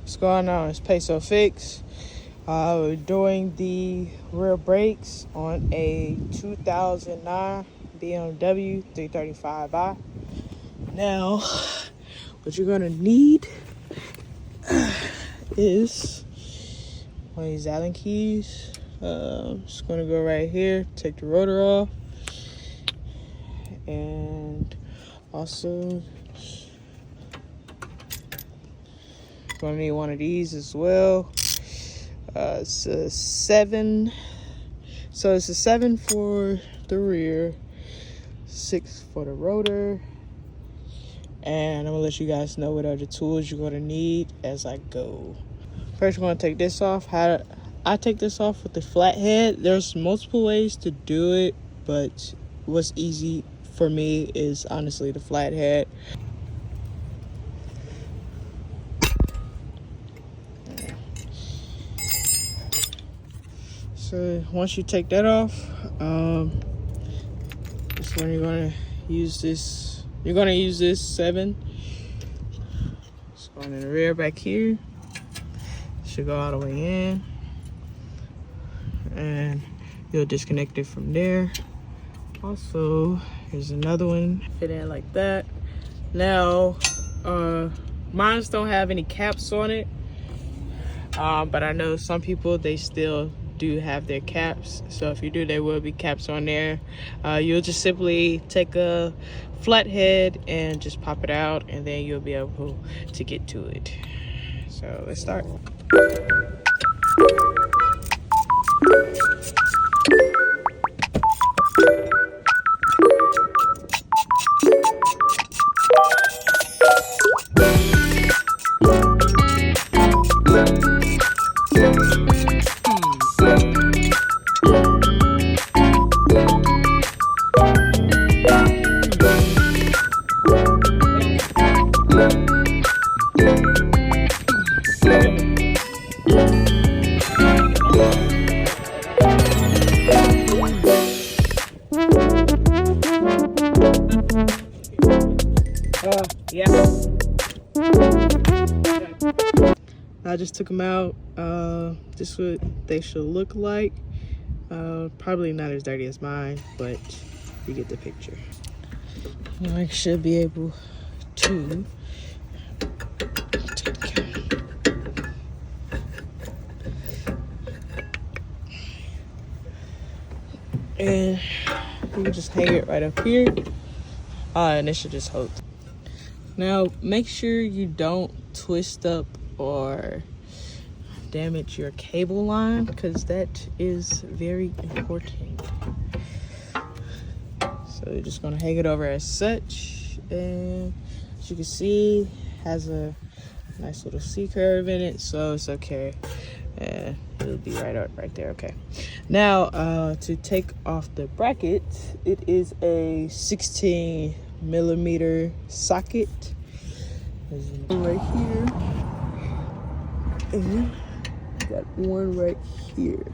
What's going on? It's Peso Fix. We're doing the rear brakes on a 2009 BMW 335i. Now, what you're gonna need is one of these Allen keys. Just gonna go right here, take the rotor off, and also gonna need one of these as well. It's a 7, so it's a 7 for the rear, 6 for the rotor, and I'm gonna let you guys know what other tools you're gonna need as I go. First, we're gonna take this off. How I take this off with the flathead. There's multiple ways to do it, but what's easy for me is honestly the flathead. So once you take that off, this one you're gonna use this. You're gonna use this 7. It's going in the rear back here. Should go all the way in, and you'll disconnect it from there. Also, here's another one. Fit in like that. Now, mines don't have any caps on it, but I know some people, they still do have their caps. So if you do, there will be caps on there. You'll just simply take a flathead and just pop it out, and then you'll be able to get to it. So let's start. I just took them out. This is what they should look like. Probably not as dirty as mine, but you get the picture. I should be able to take the camera. And you can just hang it right up here. And it should just hold. Now, make sure you don't twist up or damage your cable line, because that is very important. So you're just gonna hang it over as such, and as you can see, has a nice little C curve in it, so it's okay. And it'll be right there. Okay. Now, to take off the bracket, it is a 16mm socket. There's one right here, and got one right here.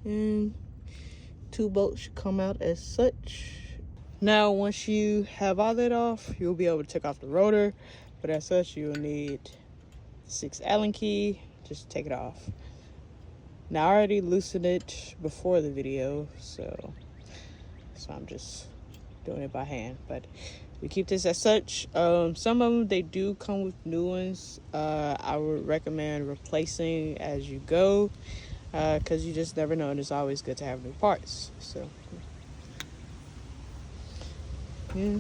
And 2 bolts should come out as such. Now, once you have all that off, you'll be able to take off the rotor, but as such, you'll need 6 Allen key. Just take it off. Now, I already loosened it before the video, so I'm just doing it by hand, but we keep this as such. Some of them, they do come with new ones. I would recommend replacing as you go, because you just never know, and it's always good to have new parts. So yeah.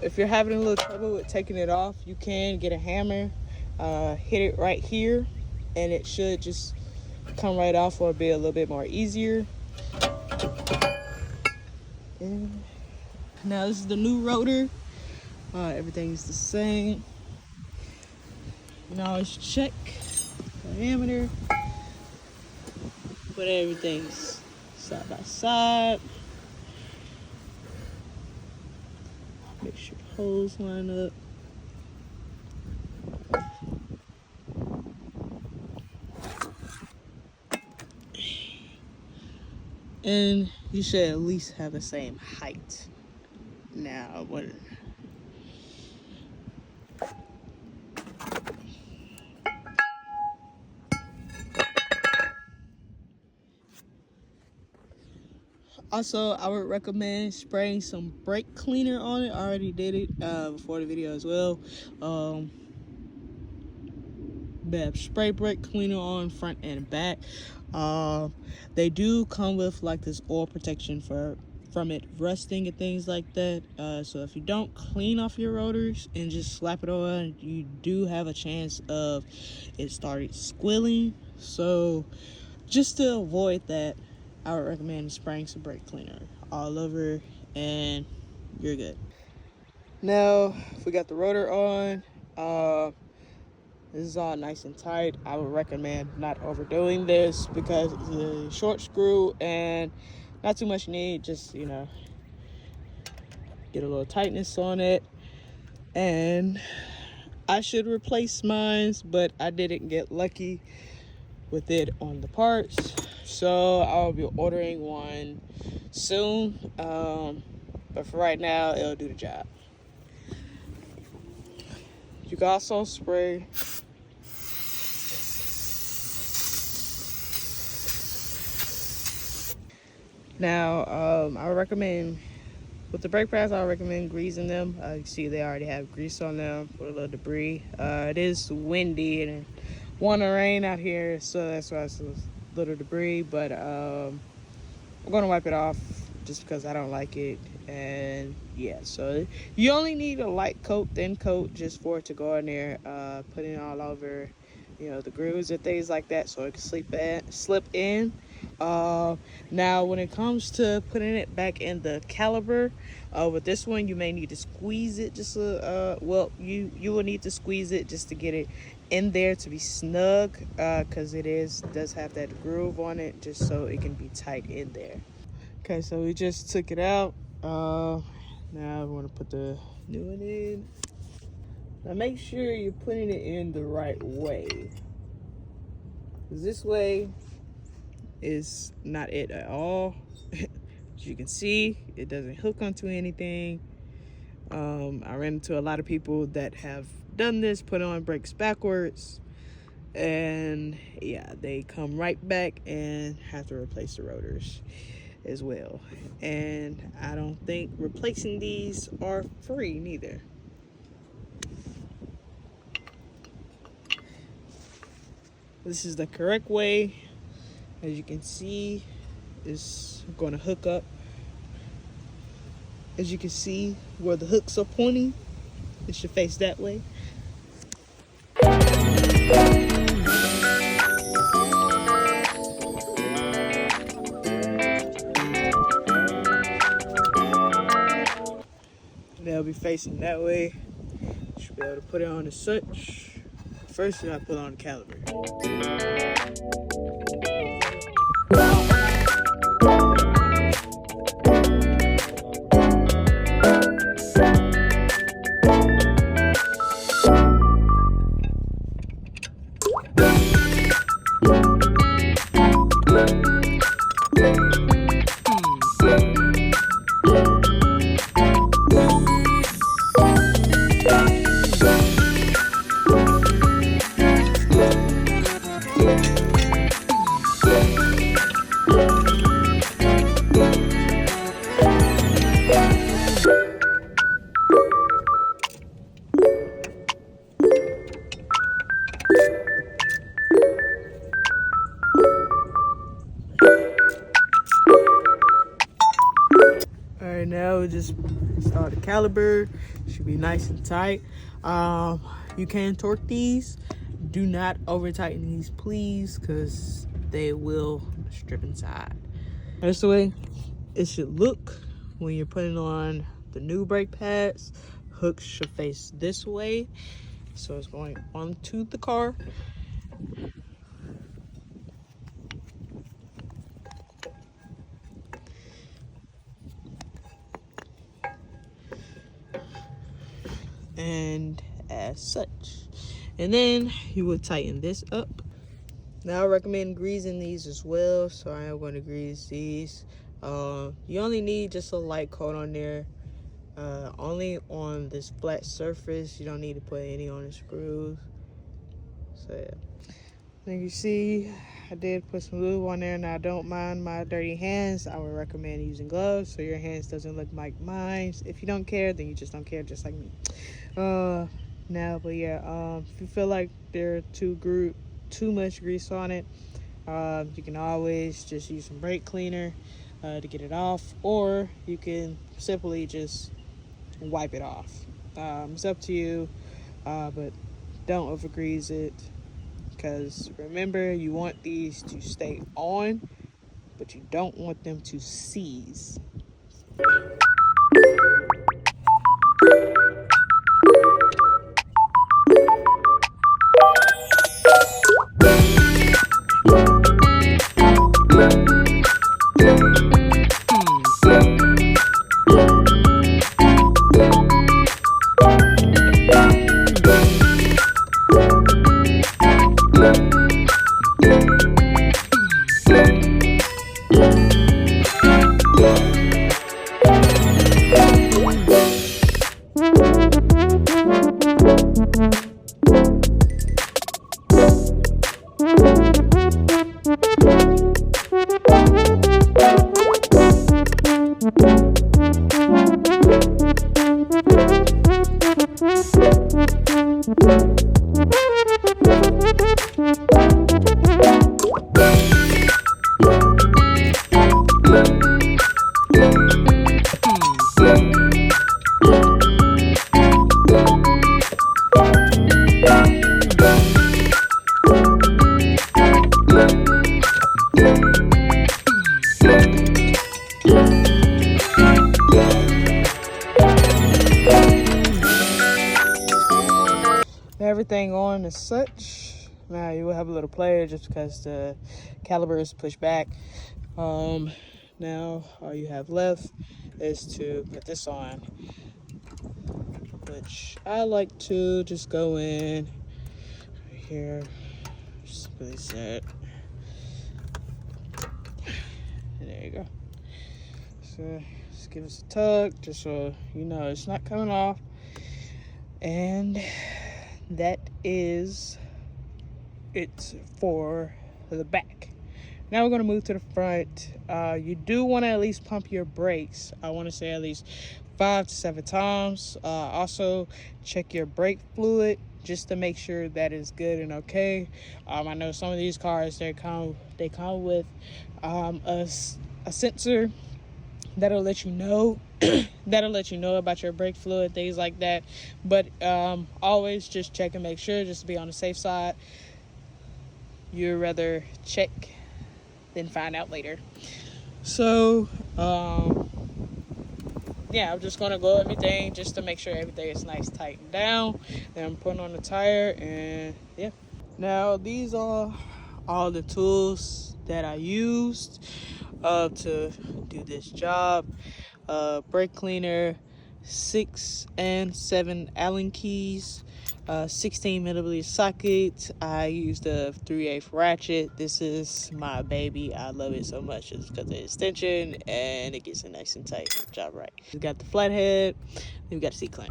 If you're having a little trouble with taking it off, you can get a hammer, hit it right here, and it should just come right off or be a little bit more easier. And now this is the new rotor. Everything's the same. You can always check diameter, but everything's side by side. Make sure the holes line up. And you should at least have the same height. Now, what? Also, I would recommend spraying some brake cleaner on it. I already did it before the video as well. Spray brake cleaner on front and back. They do come with like this oil protection from it rusting and things like that. So if you don't clean off your rotors and just slap it on, you do have a chance of it started squilling. So just to avoid that, I would recommend spraying some brake cleaner all over and you're good. Now, if we got the rotor on, this is all nice and tight. I would recommend not overdoing this because it's a short screw and not too much you need. Just, you know, get a little tightness on it. And I should replace mine, but I didn't get lucky with it on the parts. So I'll be ordering one soon. But for right now, it'll do the job. You can also spray now. I recommend with the brake pads, I recommend greasing them. You can see they already have grease on them with a little debris. It is windy and want to rain out here, so that's why it's a little debris. But I'm gonna wipe it off just because I don't like it. And yeah, so you only need a light coat, thin coat, just for it to go in there. Put it all over, you know, the grooves and things like that, so it can slip in. Now when it comes to putting it back in the caliper, with this one you may need to squeeze it just well, you will need to squeeze it just to get it in there to be snug, because does have that groove on it, just so it can be tight in there. Okay, so we just took it out. Now I want to put the new one in. Now make sure you're putting it in the right way, because this way is not it at all. As you can see, it doesn't hook onto anything. I ran into a lot of people that have done this, put on brakes backwards, and yeah, they come right back and have to replace the rotors as well. And I don't think replacing these are free neither. This is the correct way. As you can see, it's going to hook up. As you can see where the hooks are pointing, it should face that way. They'll be facing that way. You should be able to put it on as such. First, you gotta put on the caliper. Alright, now we just start the caliper. Should be nice and tight. You can torque these. Do not over tighten these, please, because they will strip inside. That's the way it should look when you're putting on the new brake pads. Hooks should face this way, so it's going onto the car. And as such, and then you will tighten this up. Now I recommend greasing these as well, so I am going to grease these. You only need just a light coat on there, only on this flat surface. You don't need to put any on the screws. So yeah, then you see I did put some lube on there. Now I don't mind my dirty hands. I would recommend using gloves so your hands doesn't look like mine. If you don't care, then you just don't care, just like me. Now, but yeah, if you feel like they're too much grease on it, you can always just use some brake cleaner to get it off, or you can simply just wipe it off. It's up to you, but don't over grease it, because remember, you want these to stay on, but you don't want them to seize. Everything on as such. Now you will have a little player just because the caliper is pushed back. Now all you have left is to put this on, which I like to just go in right here, just place it, and there you go. So just give us a tug just so you know it's not coming off. And that is it for the back. Now we're going to move to the front. You do want to at least pump your brakes. I want to say at least 5 to 7 times. Also check your brake fluid just to make sure that it's good and okay. I know some of these cars, they come with a sensor that'll let you know about your brake fluid, things like that. But always just check and make sure, just to be on the safe side. You'd rather check than find out later. So yeah, I'm just gonna go everything just to make sure everything is nice, tightened down. Then I'm putting on the tire, and yeah. Now these are all the tools that I used to do this job. Brake cleaner, 6 and 7 Allen keys, 16mm socket. I used a 3/8 ratchet. This is my baby. I love it so much just because of the extension, and it gets it nice and tight. Job right. We got the flathead, then we got the seat clamp.